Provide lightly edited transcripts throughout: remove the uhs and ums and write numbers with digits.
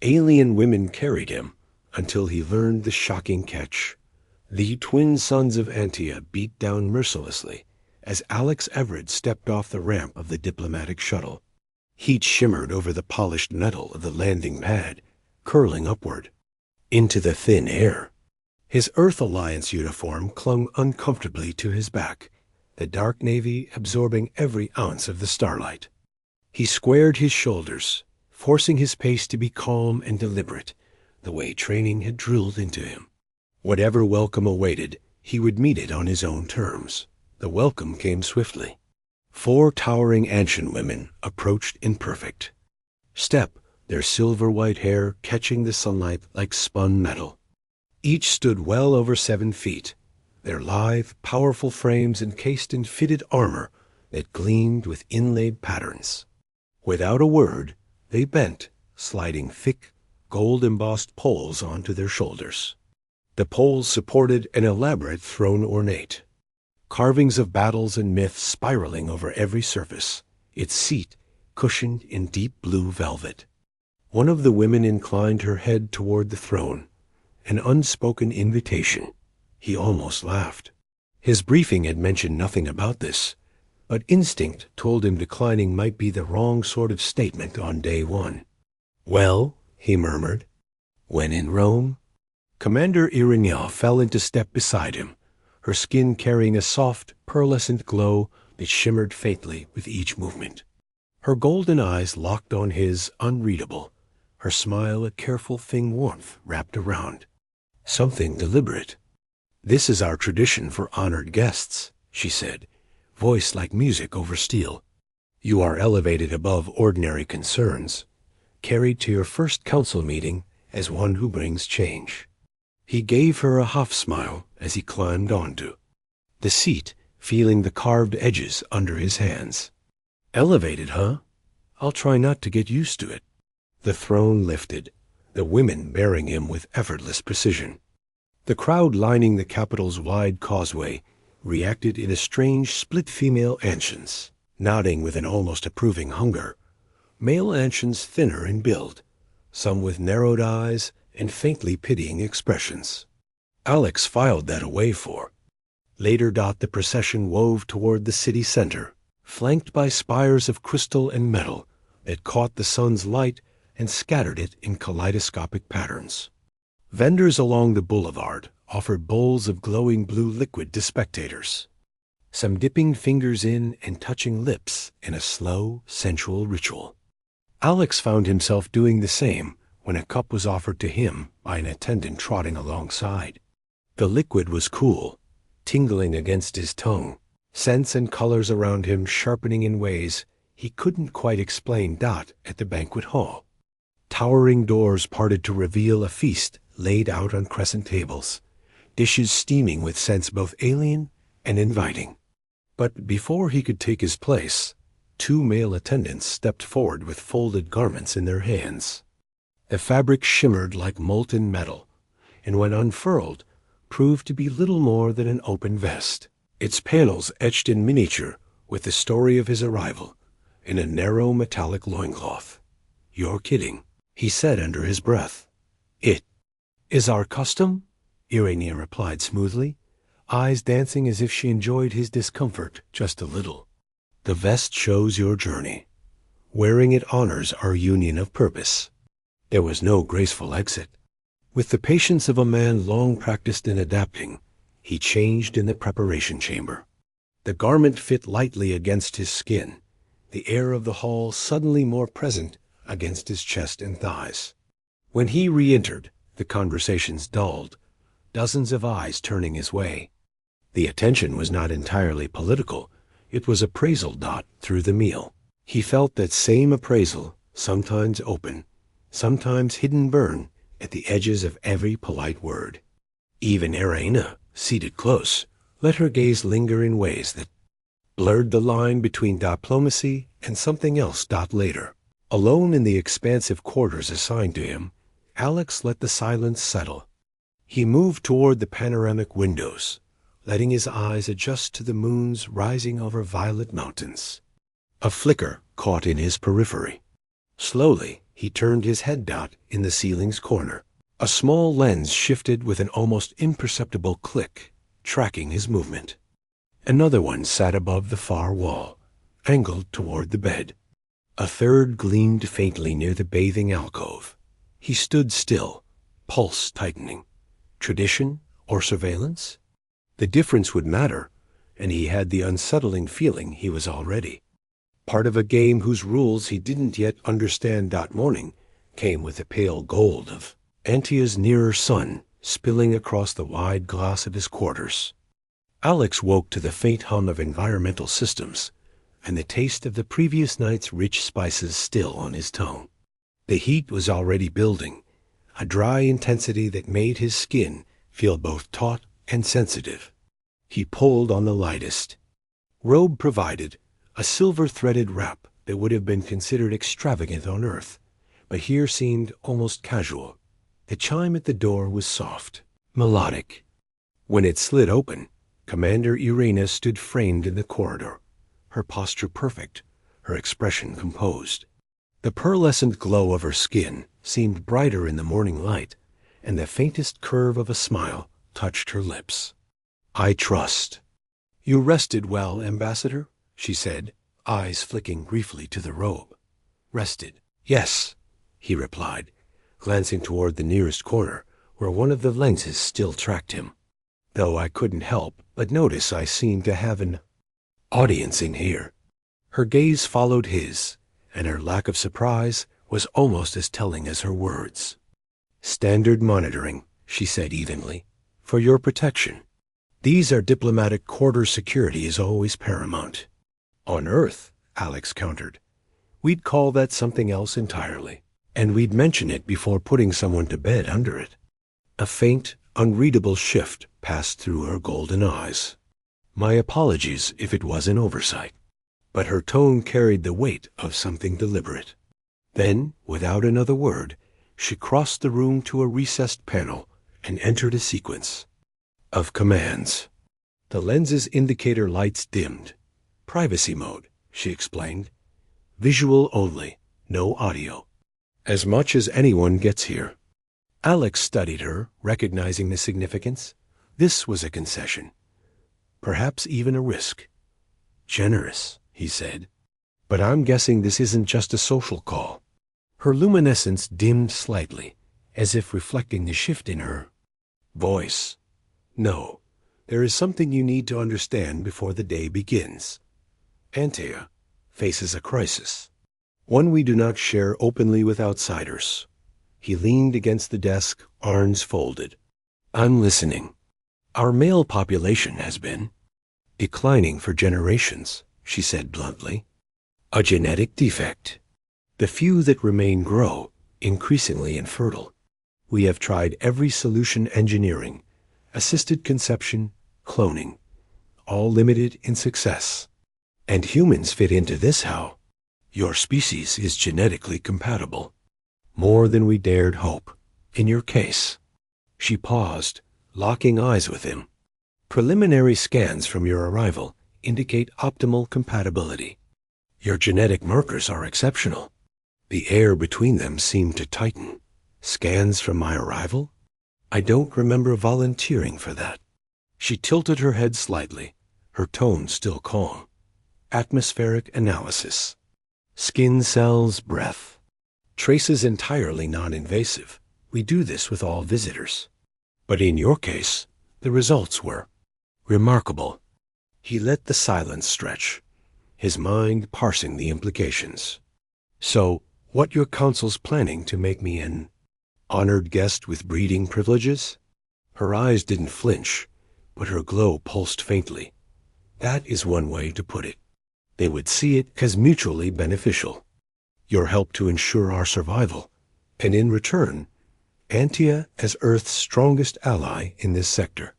Alien women carried him until he learned the shocking catch. The twin sons of Antia beat down mercilessly as Alex Everett stepped off the ramp of the diplomatic shuttle. Heat shimmered over the polished metal of the landing pad, curling upward into the thin air. His Earth Alliance uniform clung uncomfortably to his back, the dark navy absorbing every ounce of the starlight. He squared his shoulders, forcing his pace to be calm and deliberate, the way training had drilled into him. Whatever welcome awaited, he would meet it on his own terms. The welcome came swiftly. 4 towering ancient women approached in perfect step, their silver-white hair catching the sunlight like spun metal. Each stood well over 7 feet, their lithe, powerful frames encased in fitted armor that gleamed with inlaid patterns. Without a word, they bent, sliding thick, gold-embossed poles onto their shoulders. The poles supported an elaborate throne ornate, carvings of battles and myths spiraling over every surface, its seat cushioned in deep blue velvet. One of the women inclined her head toward the throne, an unspoken invitation. He almost laughed. His briefing had mentioned nothing about this, but instinct told him declining might be the wrong sort of statement on day 1. "Well," he murmured, "when in Rome?" Commander Irenea fell into step beside him, her skin carrying a soft, pearlescent glow that shimmered faintly with each movement. Her golden eyes locked on his, unreadable, her smile a careful thing warmth wrapped around. Something deliberate. "This is our tradition for honored guests," she said, voice like music over steel. "You are elevated above ordinary concerns, carried to your first council meeting as one who brings change." He gave her a half smile as he climbed onto the seat, feeling the carved edges under his hands. "Elevated, huh? I'll try not to get used to it." The throne lifted, the women bearing him with effortless precision. The crowd lining the Capitol's wide causeway reacted in a strange split female ancients, nodding with an almost approving hunger, male ancients thinner in build, some with narrowed eyes and faintly pitying expressions. Alex filed that away for. Later, the procession wove toward the city center, flanked by spires of crystal and metal that caught the sun's light and scattered it in kaleidoscopic patterns. Vendors along the boulevard offered bowls of glowing blue liquid to spectators, some dipping fingers in and touching lips in a slow, sensual ritual. Alex found himself doing the same when a cup was offered to him by an attendant trotting alongside. The liquid was cool, tingling against his tongue, scents and colors around him sharpening in ways he couldn't quite explain. At the banquet hall, towering doors parted to reveal a feast laid out on crescent tables, dishes steaming with scents both alien and inviting. But before he could take his place, 2 male attendants stepped forward with folded garments in their hands. The fabric shimmered like molten metal, and when unfurled, proved to be little more than an open vest, its panels etched in miniature with the story of his arrival in a narrow metallic loincloth. "You're kidding," he said under his breath. "It is our custom," Irenea replied smoothly, eyes dancing as if she enjoyed his discomfort just a little. "The vest shows your journey. Wearing it honors our union of purpose." There was no graceful exit. With the patience of a man long practiced in adapting, he changed in the preparation chamber. The garment fit lightly against his skin, the air of the hall suddenly more present against his chest and thighs. When he re-entered, the conversations dulled, dozens of eyes turning his way. The attention was not entirely political. It was appraisal. Through the meal, he felt that same appraisal, sometimes open, sometimes hidden burn at the edges of every polite word. Even Irenea, seated close, let her gaze linger in ways that blurred the line between diplomacy and something else. Later, alone in the expansive quarters assigned to him, Alex let the silence settle. He moved toward the panoramic windows, letting his eyes adjust to the moons rising over violet mountains. A flicker caught in his periphery. Slowly, He turned his head dot in the ceiling's corner. A small lens shifted with an almost imperceptible click, tracking his movement. Another one sat above the far wall, angled toward the bed. A third gleamed faintly near the bathing alcove. He stood still, pulse tightening. Tradition or surveillance? The difference would matter, and he had the unsettling feeling he was already part of a game whose rules he didn't yet understand. That morning came with the pale gold of Antia's nearer sun spilling across the wide glass of his quarters. Alex woke to the faint hum of environmental systems and the taste of the previous night's rich spices still on his tongue. The heat was already building, a dry intensity that made his skin feel both taut and sensitive. He pulled on the lightest robe provided, a silver-threaded wrap that would have been considered extravagant on Earth, but here seemed almost casual. The chime at the door was soft, melodic. When it slid open, Commander Irina stood framed in the corridor, her posture perfect, her expression composed. The pearlescent glow of her skin seemed brighter in the morning light, and the faintest curve of a smile touched her lips. "I trust." "You rested well, Ambassador?" she said, eyes flicking briefly to the robe. "Rested? Yes," he replied, glancing toward the nearest corner, where one of the lenses still tracked him. "Though I couldn't help but notice I seemed to have an audience in here." Her gaze followed his, and her lack of surprise was almost as telling as her words. "Standard monitoring," she said evenly, "for your protection. These are diplomatic quarter security is always paramount." "On Earth," Alex countered, "we'd call that something else entirely, and we'd mention it before putting someone to bed under it." A faint, unreadable shift passed through her golden eyes. "My apologies if it was an oversight." But her tone carried the weight of something deliberate. Then, without another word, she crossed the room to a recessed panel and entered a sequence of commands. The lens's indicator lights dimmed. "Privacy mode," she explained. "Visual only, no audio. As much as anyone gets here." Alex studied her, recognizing the significance. This was a concession, perhaps even a risk. "Generous," he said. "But I'm guessing this isn't just a social call." Her luminescence dimmed slightly, as if reflecting the shift in her voice. "No, there is something you need to understand before the day begins. Antea faces a crisis, one we do not share openly with outsiders." He leaned against the desk, arms folded. "I'm listening. Our male population has been declining for generations," she said bluntly. "A genetic defect. The few that remain grow, increasingly infertile. We have tried every solution engineering, assisted conception, cloning, all limited in success. And humans fit into this how? Your species is genetically compatible. More than we dared hope. In your case." She paused, locking eyes with him. "Preliminary scans from your arrival indicate optimal compatibility. Your genetic markers are exceptional." The air between them seemed to tighten. "Scans from my arrival? I don't remember volunteering for that." She tilted her head slightly, her tone still calm. "Atmospheric analysis. Skin cells, breath. Traces entirely non-invasive. We do this with all visitors. But in your case, the results were remarkable." He let the silence stretch, his mind parsing the implications. "So, what your council's planning to make me an honored guest with breeding privileges?" Her eyes didn't flinch, but her glow pulsed faintly. "That is one way to put it. They would see it as mutually beneficial. Your help to ensure our survival, and in return, Antea as Earth's strongest ally in this sector."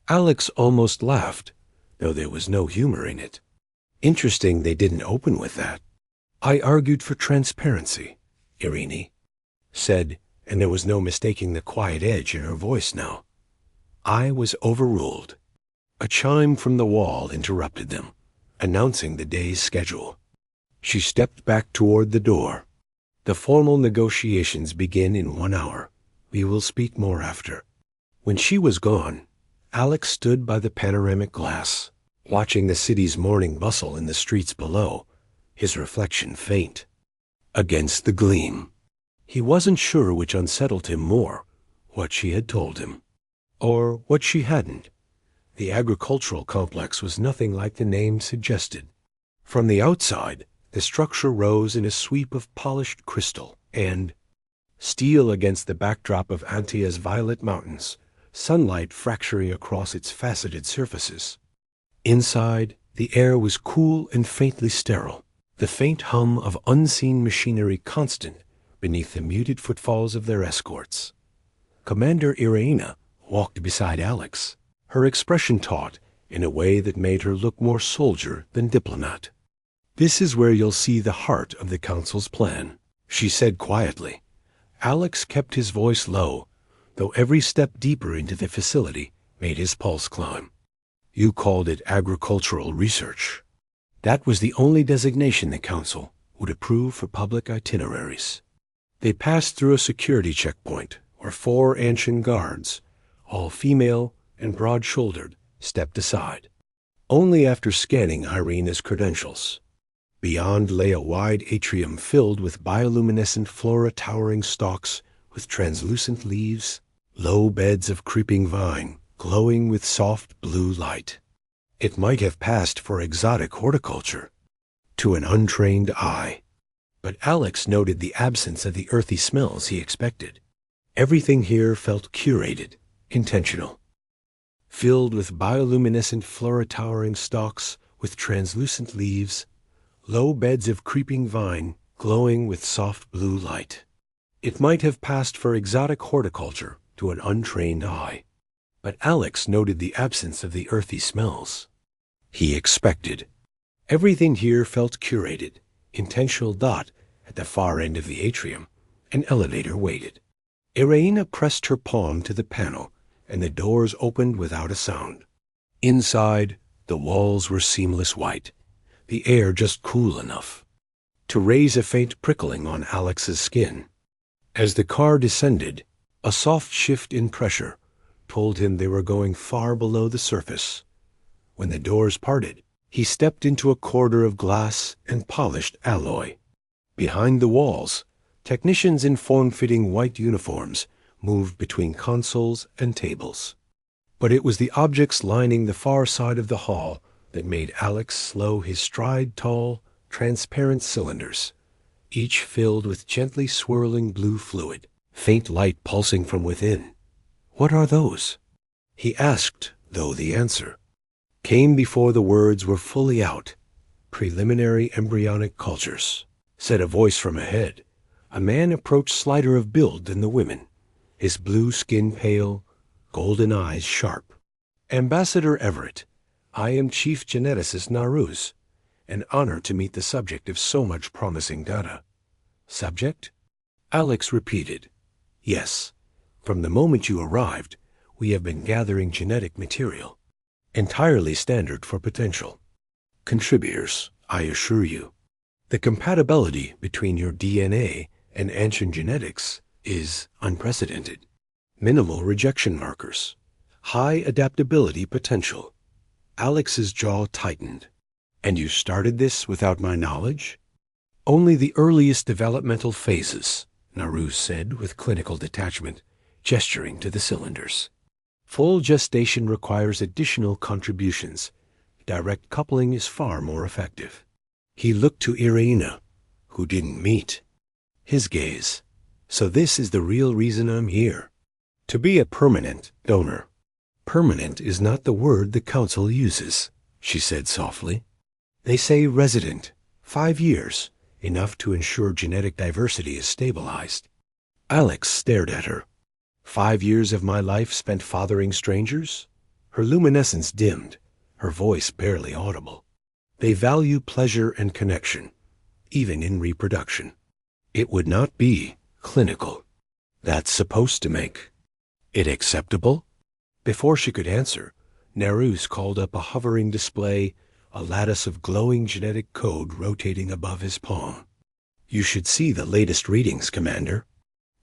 Alex almost laughed, though there was no humor in it. Interesting they didn't open with that. "I argued for transparency," Irene said, and there was no mistaking the quiet edge in her voice now. "I was overruled." A chime from the wall interrupted them, announcing the day's schedule. She stepped back toward the door. The formal negotiations begin in 1 hour. We will speak more after." When she was gone, Alex stood by the panoramic glass, watching the city's morning bustle in the streets below, his reflection faint against the gleam. He wasn't sure which unsettled him more, what she had told him, or what she hadn't. The agricultural complex was nothing like the name suggested. From the outside, the structure rose in a sweep of polished crystal and steel against the backdrop of Antia's violet mountains, sunlight fracturing across its faceted surfaces. Inside, the air was cool and faintly sterile, the faint hum of unseen machinery constant beneath the muted footfalls of their escorts. Commander Irena walked beside Alex, her expression taut in a way that made her look more soldier than diplomat. "This is where you'll see the heart of the Council's plan," she said quietly. Alex kept his voice low, though every step deeper into the facility made his pulse climb. "You called it agricultural research." That was the only designation the Council would approve for public itineraries. They passed through a security checkpoint where 4 ancient guards, all female and broad-shouldered, stepped aside. Only after scanning Irena's credentials. Beyond lay a wide atrium filled with bioluminescent flora towering stalks with translucent leaves, low beds of creeping vine glowing with soft blue light. It might have passed for exotic horticulture to an untrained eye. But Alex noted the absence of the earthy smells he expected. Everything here felt curated, intentional. Filled with bioluminescent flora towering stalks with translucent leaves, low beds of creeping vine glowing with soft blue light. It might have passed for exotic horticulture to an untrained eye. But Alex noted the absence of the earthy smells he expected. Everything here felt curated, intentional. At the far end of the atrium, an elevator waited. Irena pressed her palm to the panel, and the doors opened without a sound. Inside, the walls were seamless white, the air just cool enough to raise a faint prickling on Alex's skin. As the car descended, a soft shift in pressure told him they were going far below the surface. When the doors parted, he stepped into a corridor of glass and polished alloy. Behind the walls, technicians in form-fitting white uniforms moved between consoles and tables. But it was the objects lining the far side of the hall that made Alex slow his stride. Tall, transparent cylinders, each filled with gently swirling blue fluid, faint light pulsing from within. "What are those?" he asked, though the answer came before the words were fully out. "Preliminary embryonic cultures," said a voice from ahead. A man approached, slighter of build than the women, his blue skin pale, golden eyes sharp. "Ambassador Everett, I am Chief Geneticist Naruz. An honor to meet the subject of so much promising data." "Subject?" Alex repeated. "Yes. From the moment you arrived, we have been gathering genetic material. Entirely standard for potential contributors, I assure you. The compatibility between your DNA and ancient genetics is unprecedented. Minimal rejection markers. High adaptability potential." Alex's jaw tightened. "And you started this without my knowledge?" "Only the earliest developmental phases," Naruz said with clinical detachment, gesturing to the cylinders. "Full gestation requires additional contributions. Direct coupling is far more effective." He looked to Irena, who didn't meet his gaze. "So this is the real reason I'm here. To be a permanent donor." "Permanent is not the word the Council uses," she said softly. "They say resident, 5 years, enough to ensure genetic diversity is stabilized." Alex stared at her. 5 years of my life spent fathering strangers? Her luminescence dimmed, her voice barely audible. "They value pleasure and connection, even in reproduction. It would not be clinical. That's supposed to make it acceptable?" Before she could answer, Naruz called up a hovering display, a lattice of glowing genetic code rotating above his palm. You should see the latest readings, Commander.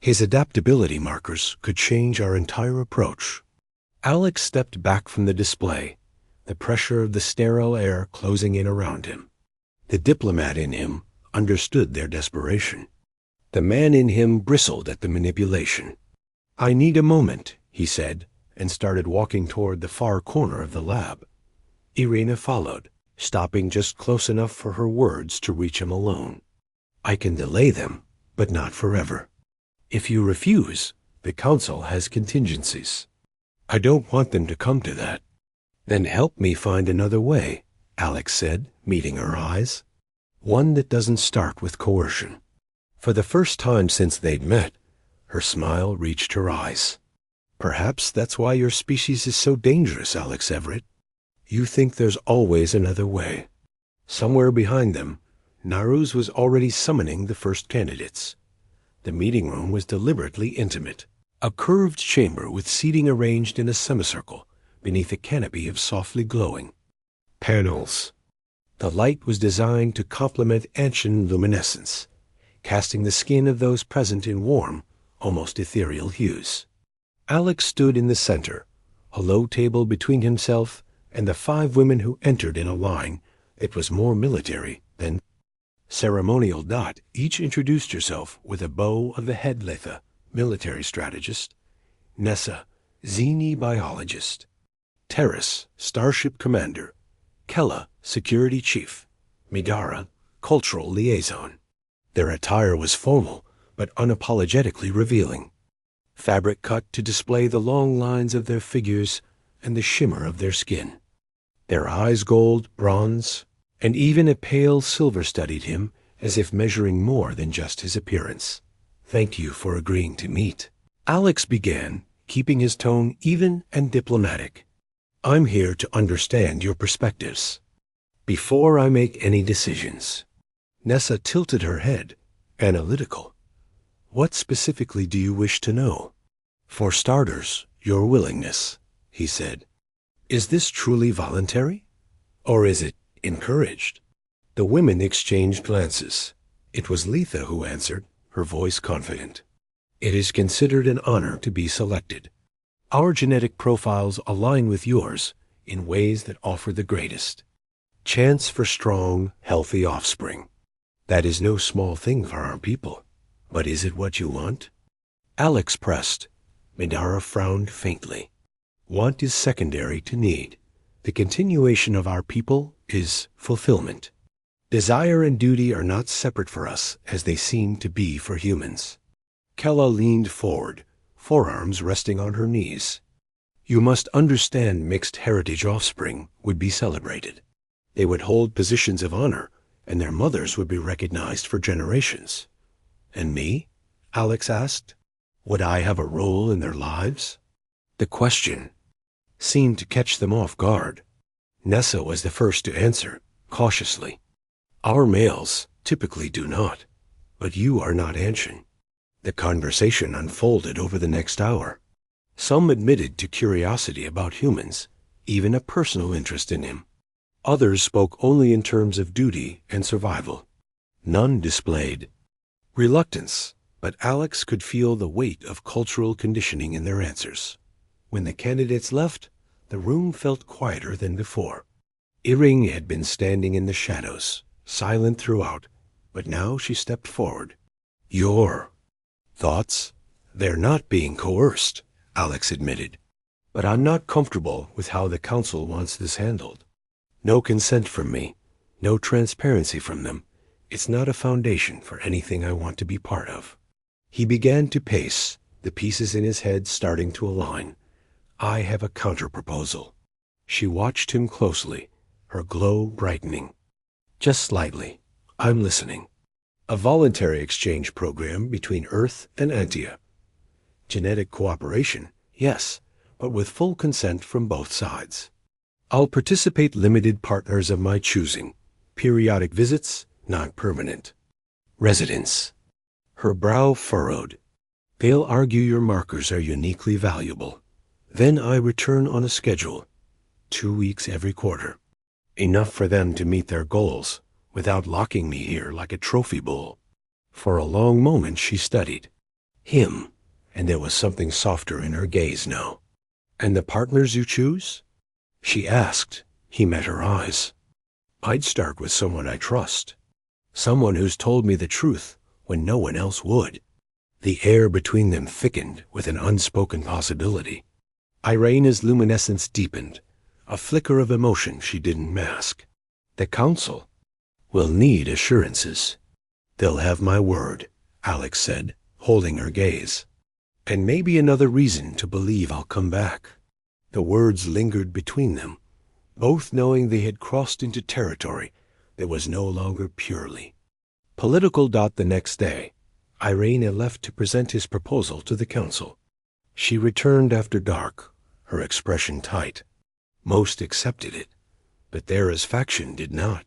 His adaptability markers could change our entire approach. Alex stepped back from the display, the pressure of the sterile air closing in around him. The diplomat in him understood their desperation. The man in him bristled at the manipulation. "I need a moment," he said, and started walking toward the far corner of the lab. Irina followed, stopping just close enough for her words to reach him alone. "I can delay them, but not forever. If you refuse, the Council has contingencies. I don't want them to come to that." "Then help me find another way," Alex said, meeting her eyes. "One that doesn't start with coercion." For the first time since they'd met, her smile reached her eyes. "Perhaps that's why your species is so dangerous, Alex Everett. You think there's always another way." Somewhere behind them, Naruz was already summoning the first candidates. The meeting room was deliberately intimate, a curved chamber with seating arranged in a semicircle beneath a canopy of softly glowing panels. The light was designed to complement ancient luminescence, casting the skin of those present in warm, almost ethereal hues. Alex stood in the center, a low table between himself and the 5 women who entered in a line that was more military than ceremonial. Each introduced herself with a bow of the head Letha, military strategist; Nessa, Xeni biologist; Terrace, starship commander; Kella, security chief; Midara, cultural liaison. Their attire was formal, but unapologetically revealing. Fabric cut to display the long lines of their figures and the shimmer of their skin. Their eyes gold, bronze, and even a pale silver studied him as if measuring more than just his appearance. "Thank you for agreeing to meet," Alex began, keeping his tone even and diplomatic. "I'm here to understand your perspectives before I make any decisions." Nessa tilted her head, analytical. "What specifically do you wish to know?" "For starters, your willingness," he said. "Is this truly voluntary? Or is it encouraged?" The women exchanged glances. It was Letha who answered, her voice confident. "It is considered an honor to be selected. Our genetic profiles align with yours in ways that offer the greatest chance for strong, healthy offspring. That is no small thing for our people. But is it what you want?" Alex pressed. Midara frowned faintly. "Want is secondary to need. The continuation of our people is fulfillment. Desire and duty are not separate for us as they seem to be for humans." Kella leaned forward, forearms resting on her knees. "You must understand mixed heritage offspring would be celebrated. They would hold positions of honor, and their mothers would be recognized for generations." "And me?" Alex asked. "Would I have a role in their lives?" The question seemed to catch them off guard. Nessa was the first to answer, cautiously. "Our males typically do not, but you are not ancient." The conversation unfolded over the next hour. Some admitted to curiosity about humans, even a personal interest in him. Others spoke only in terms of duty and survival. None displayed reluctance, but Alex could feel the weight of cultural conditioning in their answers. When the candidates left, the room felt quieter than before. Iring had been standing in the shadows, silent throughout, but now she stepped forward. "Your thoughts? They're not being coerced," Alex admitted. "But I'm not comfortable with how the Council wants this handled. No consent from me, no transparency from them. It's not a foundation for anything I want to be part of." He began to pace, the pieces in his head starting to align. "I have a counter-proposal." She watched him closely, her glow brightening. "Just slightly. I'm listening." "A voluntary exchange program between Earth and Antia. Genetic cooperation, yes, but with full consent from both sides. I'll participate limited partners of my choosing. Periodic visits, not permanent. Residence." Her brow furrowed. "They'll argue your markers are uniquely valuable. Then I return on a schedule, 2 weeks every quarter. Enough for them to meet their goals without locking me here like a trophy bull." For a long moment she studied him, and there was something softer in her gaze now. "And the partners you choose?" she asked. He met her eyes. "I'd start with someone I trust. Someone who's told me the truth when no one else would." The air between them thickened with an unspoken possibility. Irena's luminescence deepened, a flicker of emotion she didn't mask. "The council will need assurances." "They'll have my word," Alex said, holding her gaze. "And maybe another reason to believe I'll come back." The words lingered between them, both knowing they had crossed into territory that was no longer purely political. The next day, Irena left to present his proposal to the council. She returned after dark, her expression tight. Most accepted it, but Thera's faction did not.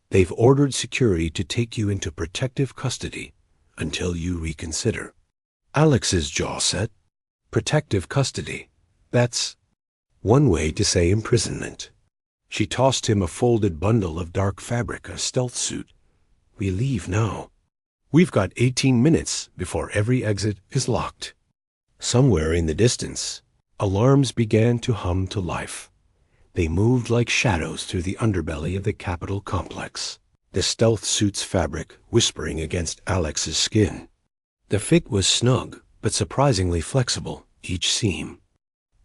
"They've ordered security to take you into protective custody until you reconsider." Alex's jaw set. Protective custody. That's one way to say imprisonment. She tossed him a folded bundle of dark fabric, a stealth suit. "We leave now. We've got 18 minutes before every exit is locked." Somewhere in the distance, alarms began to hum to life. They moved like shadows through the underbelly of the Capitol complex, the stealth suit's fabric whispering against Alex's skin. The fit was snug, but surprisingly flexible, each seam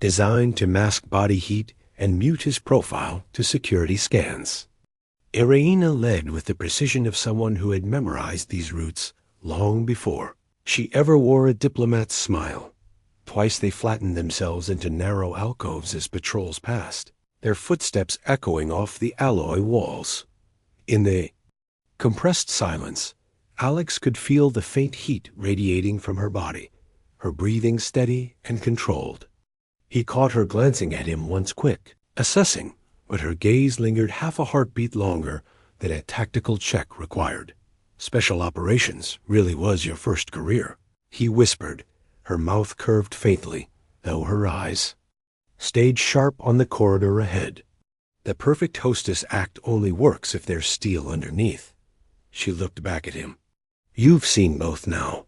designed to mask body heat and mute his profile to security scans. Irena led with the precision of someone who had memorized these routes long before she ever wore a diplomat's smile. Twice they flattened themselves into narrow alcoves as patrols passed, their footsteps echoing off the alloy walls. In the compressed silence, Alex could feel the faint heat radiating from her body, her breathing steady and controlled. He caught her glancing at him once quick, assessing, but her gaze lingered half a heartbeat longer than a tactical check required. "Special operations really was your first career," he whispered, her mouth curved faintly, though her eyes stayed sharp on the corridor ahead. "The perfect hostess act only works if there's steel underneath." She looked back at him. "You've seen both now."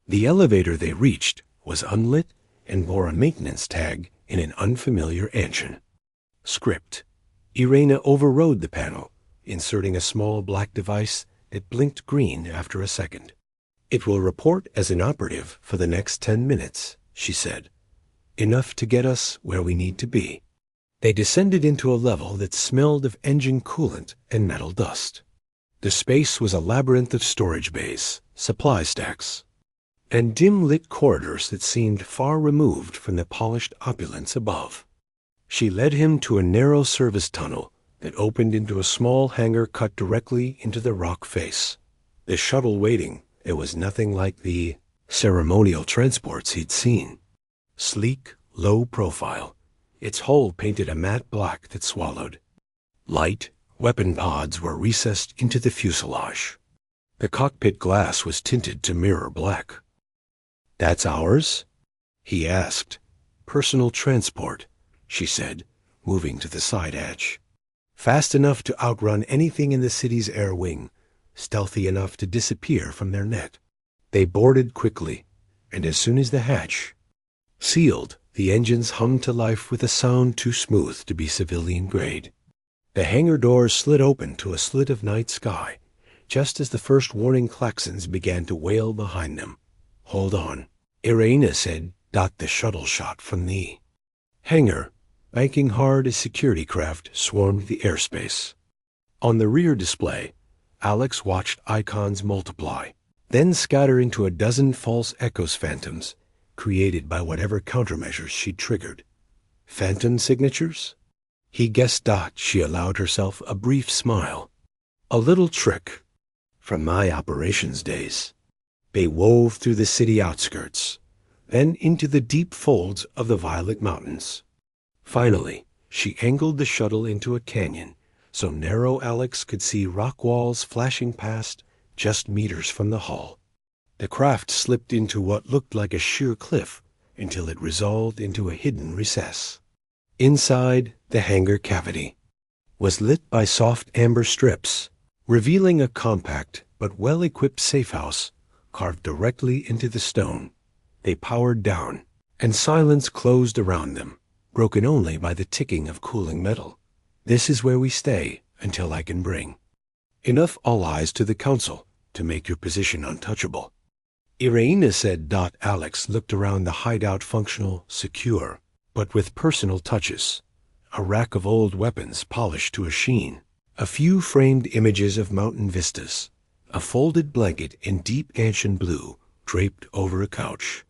The elevator they reached was unlit and bore a maintenance tag in an unfamiliar ancient script. Irena overrode the panel, inserting a small black device that blinked green after a second. "It will report as inoperative for the next 10 minutes, she said. "Enough to get us where we need to be." They descended into a level that smelled of engine coolant and metal dust. The space was a labyrinth of storage bays, supply stacks, and dim-lit corridors that seemed far removed from the polished opulence above. She led him to a narrow service tunnel that opened into a small hangar cut directly into the rock face. The shuttle waiting, it was nothing like the ceremonial transports he'd seen. Sleek, low profile, its hull painted a matte black that swallowed. Light weapon pods were recessed into the fuselage. The cockpit glass was tinted to mirror black. "That's ours?" he asked. "Personal transport," she said, moving to the side hatch. "Fast enough to outrun anything in the city's air wing, stealthy enough to disappear from their net." They boarded quickly, and as soon as the hatch sealed, the engines hummed to life with a sound too smooth to be civilian-grade. The hangar doors slid open to a slit of night sky, just as the first warning klaxons began to wail behind them. "Hold on," Irena said. The shuttle shot from the hangar, banking hard as security craft swarmed the airspace. On the rear display, Alex watched icons multiply, then scatter into a dozen false echoes phantoms created by whatever countermeasures she'd triggered. Phantom signatures? He guessed. She allowed herself a brief smile. "A little trick from my operations days." They wove through the city outskirts, then into the deep folds of the Violet Mountains. Finally, she angled the shuttle into a canyon, so narrow Alex could see rock walls flashing past just meters from the hull. The craft slipped into what looked like a sheer cliff until it resolved into a hidden recess. Inside, the hangar cavity was lit by soft amber strips, revealing a compact but well-equipped safe house carved directly into the stone. They powered down, and silence closed around them, broken only by the ticking of cooling metal. This is where we stay until I can bring enough allies to the council to make your position untouchable. Irina said. Alex looked around the hideout, functional, secure, but with personal touches. A rack of old weapons polished to a sheen, a few framed images of mountain vistas, a folded blanket in deep ancient blue draped over a couch.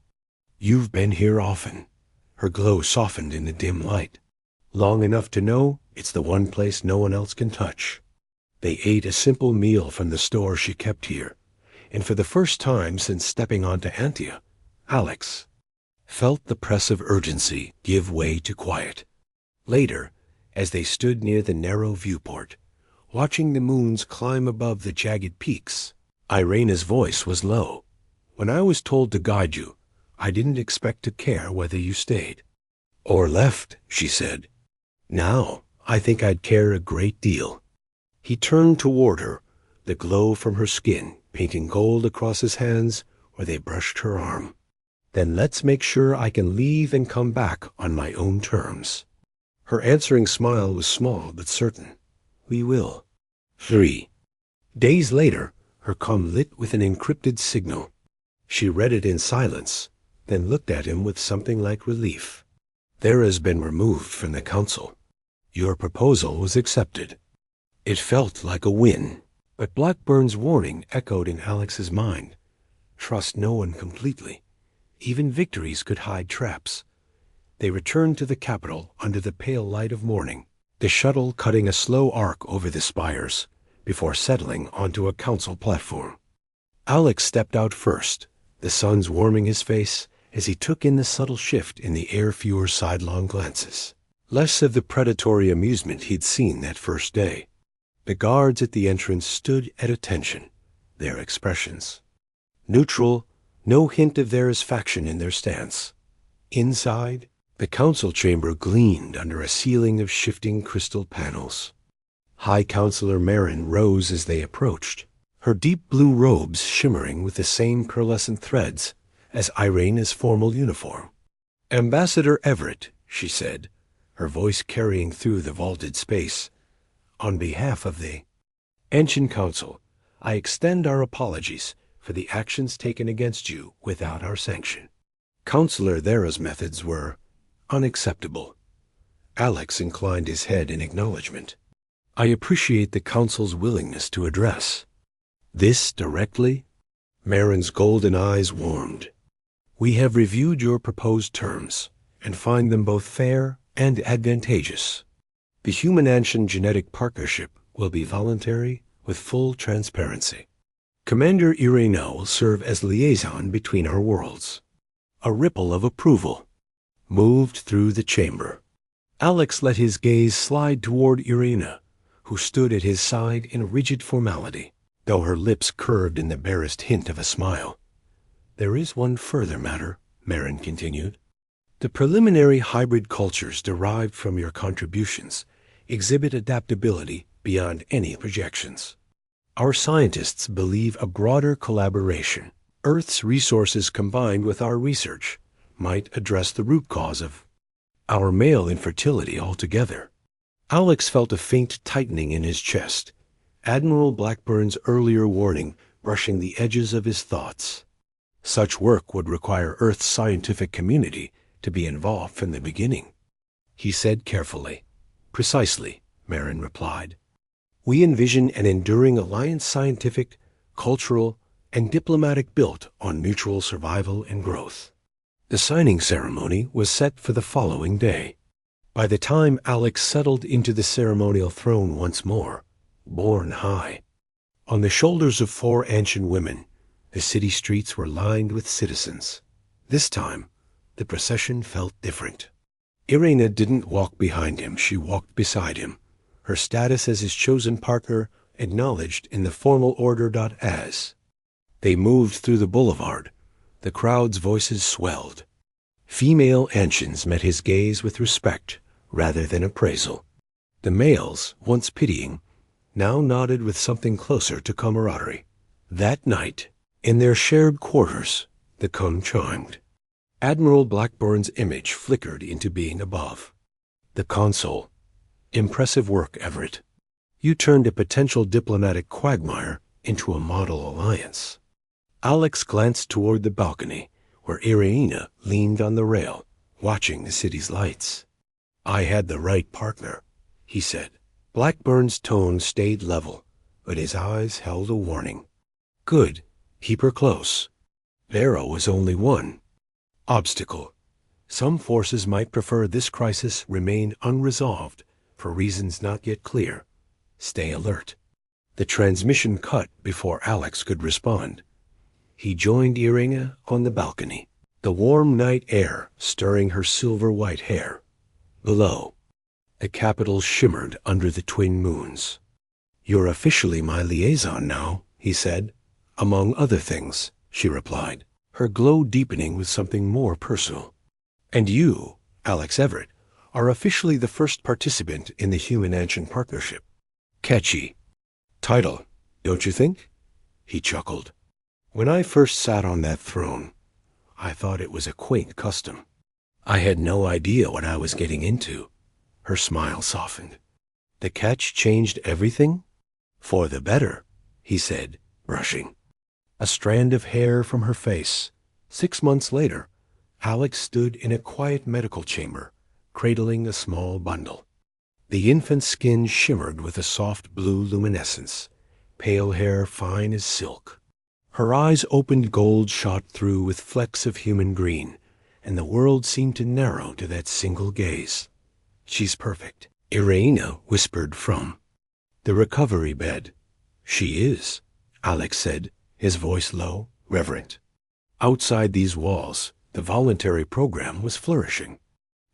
You've been here often. Her glow softened in the dim light. Long enough to know it's the one place no one else can touch. They ate a simple meal from the store she kept here, and for the first time since stepping onto Antia, Alex felt the press of urgency give way to quiet. Later, as they stood near the narrow viewport, watching the moons climb above the jagged peaks, Irina's voice was low. When I was told to guide you, I didn't expect to care whether you stayed or left, she said. Now, I think I'd care a great deal. He turned toward her, the glow from her skin painting gold across his hands where they brushed her arm. Then let's make sure I can leave and come back on my own terms. Her answering smile was small but certain. We will. 3 days later, her com lit with an encrypted signal. She read it in silence, then looked at him with something like relief. There has been removed from the council. Your proposal was accepted. It felt like a win, but Blackburn's warning echoed in Alex's mind. Trust no one completely. Even victories could hide traps. They returned to the capital under the pale light of morning, the shuttle cutting a slow arc over the spires before settling onto a council platform. Alex stepped out first, the suns warming his face as he took in the subtle shift in the air, fewer sidelong glances. Less of the predatory amusement he'd seen that first day. The guards at the entrance stood at attention, their expressions neutral, no hint of there is faction in their stance. Inside, the council chamber gleamed under a ceiling of shifting crystal panels. High Counselor Marin rose as they approached, her deep blue robes shimmering with the same pearlescent threads as Irina's formal uniform. Ambassador Everett, she said, her voice carrying through the vaulted space. On behalf of the Ancient Council, I extend our apologies for the actions taken against you without our sanction. Counselor Thera's methods were unacceptable. Alex inclined his head in acknowledgement. I appreciate the Council's willingness to address this directly. Marin's golden eyes warmed. We have reviewed your proposed terms and find them both fair and advantageous. The Human-Ancient Genetic Partnership will be voluntary with full transparency. Commander Irina will serve as liaison between our worlds. A ripple of approval moved through the chamber. Alex let his gaze slide toward Irina, who stood at his side in rigid formality, though her lips curved in the barest hint of a smile. There is one further matter, Marin continued. The preliminary hybrid cultures derived from your contributions exhibit adaptability beyond any projections. Our scientists believe a broader collaboration, Earth's resources combined with our research, might address the root cause of our male infertility altogether. Alex felt a faint tightening in his chest, Admiral Blackburn's earlier warning brushing the edges of his thoughts. Such work would require Earth's scientific community to be involved from the beginning. He said carefully. Precisely, Marin replied. We envision an enduring alliance, scientific, cultural, and diplomatic, built on mutual survival and growth. The signing ceremony was set for the following day. By the time Alex settled into the ceremonial throne once more, borne high, on the shoulders of 4 ancient women, the city streets were lined with citizens. This time, the procession felt different. Irina didn't walk behind him, she walked beside him, her status as his chosen partner acknowledged in the formal order. As they moved through the boulevard, the crowd's voices swelled. Female ancients met his gaze with respect rather than appraisal. The males, once pitying, now nodded with something closer to camaraderie. That night, In their shared quarters, the cone chimed. Admiral Blackburn's image flickered into being above. The console. Impressive work, Everett. You turned a potential diplomatic quagmire into a model alliance. Alex glanced toward the balcony, where Irina leaned on the rail, watching the city's lights. I had the right partner, he said. Blackburn's tone stayed level, but his eyes held a warning. Good. Keep her close. There was only one obstacle. Some forces might prefer this crisis remain unresolved for reasons not yet clear. Stay alert. The transmission cut before Alex could respond. He joined Irina on the balcony, the warm night air stirring her silver-white hair. Below, the capital shimmered under the twin moons. You're officially my liaison now, he said. Among other things, she replied, her glow deepening with something more personal. And you, Alex Everett, are officially the first participant in the Human-Ancient Partnership. Catchy title, don't you think? He chuckled. When I first sat on that throne, I thought it was a quaint custom. I had no idea what I was getting into. Her smile softened. The catch changed everything? For the better, he said, brushing a strand of hair from her face. 6 months later, Alex stood in a quiet medical chamber, cradling a small bundle. The infant's skin shimmered with a soft blue luminescence, pale hair fine as silk. Her eyes opened gold shot through with flecks of human green, and the world seemed to narrow to that single gaze. She's perfect, Irina whispered from the recovery bed. She is, Alex said, his voice low, reverent. Outside these walls, the voluntary program was flourishing.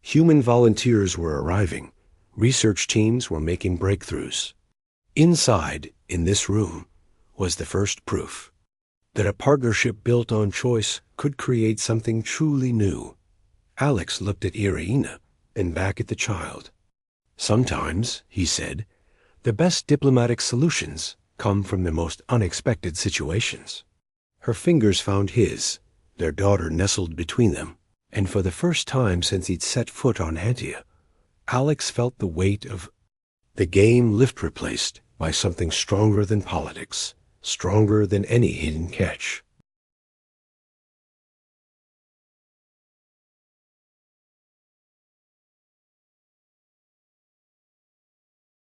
Human volunteers were arriving. Research teams were making breakthroughs. Inside, in this room, was the first proof that a partnership built on choice could create something truly new. Alex looked at Irina and back at the child. Sometimes, he said, the best diplomatic solutions come from the most unexpected situations. Her fingers found his, their daughter nestled between them, and for the first time since he'd set foot on Antia, Alex felt the weight of the game lift replaced by something stronger than politics, stronger than any hidden catch.